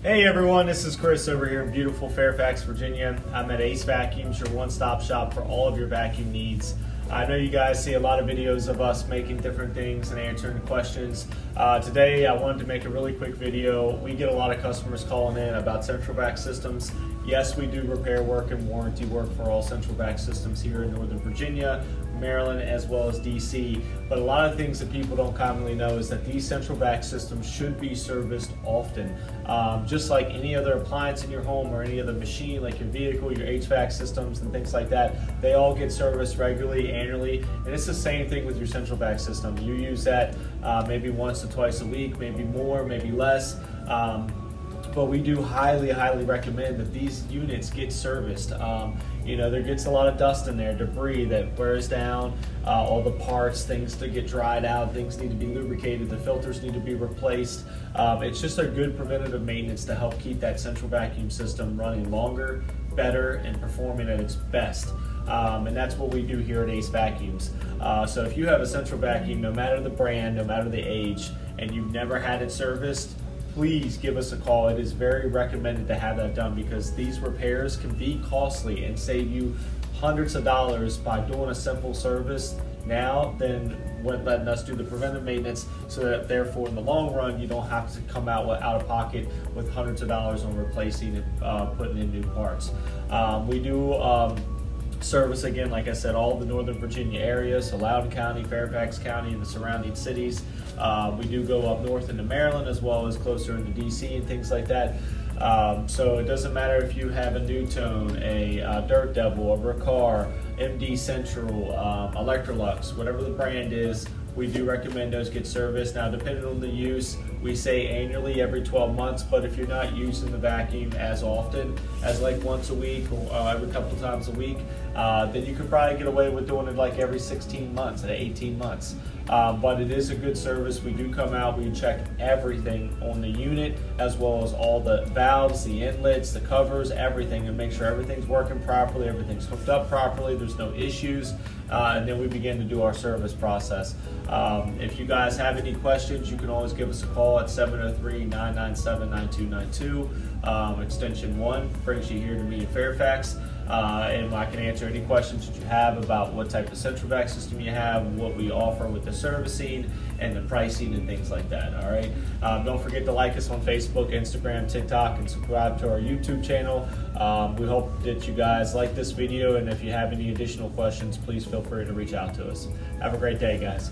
Hey everyone, this is Chris over here in beautiful Fairfax, Virginia. I'm at AceVacuums, your one-stop shop for all of your vacuum needs. I know you guys see a lot of videos of us making different things and answering questions. Today I wanted to make a really quick video. We get a lot of customers calling in about central vac systems. Yes, we do repair work and warranty work for all central vac systems here in Northern Virginia, Maryland, as well as DC. But a lot of things that people don't commonly know is that these central vac systems should be serviced often. Just like any other appliance in your home or any other machine, like your vehicle, your HVAC systems and things like that, they all get serviced regularly, annually, and it's the same thing with your central vac system. You use that maybe once or twice a week, maybe more, maybe less. But we do highly recommend that these units get serviced. You know, there gets a lot of dust in there, debris that wears down, all the parts, things to get dried out, things need to be lubricated, the filters need to be replaced. It's just a good preventative maintenance to help keep that central vacuum system running longer, better, and performing at its best. And that's what we do here at AceVacuums. So if you have a central vacuum, no matter the brand, no matter the age, and you've never had it serviced, please give us a call. It is very recommended to have that done because these repairs can be costly and save you hundreds of dollars by doing a simple service now than letting us do the preventive maintenance, so that therefore in the long run you don't have to come out of pocket with hundreds of dollars on replacing and putting in new parts. We do service, again, like I said, all the Northern Virginia areas, so Loudoun County, Fairfax County, and the surrounding cities. We do go up north into Maryland as well as closer into DC and things like that. So it doesn't matter if you have a Newtone, a Dirt Devil, a Riccar, MD Central, Electrolux, whatever the brand is, we do recommend those get serviced. Now, depending on the use, we say annually, every 12 months, but if you're not using the vacuum as often as like once a week or every couple times a week, then you could probably get away with doing it like every 16 months, 18 months. But it is a good service. We do come out, we check everything on the unit, as well as all the valves, the inlets, the covers, everything, and make sure everything's working properly, everything's hooked up properly, there's no issues, and then we begin to do our service process. If you guys have any questions, you can always give us a call at 703-997-9292. Extension 1 brings you here to me in Fairfax. And I can answer any questions that you have about what type of central vac system you have, what we offer with the servicing and the pricing and things like that. All right. Don't forget to like us on Facebook, Instagram, TikTok, and subscribe to our YouTube channel. We hope that you guys like this video, and if you have any additional questions, please feel free to reach out to us. Have a great day, guys.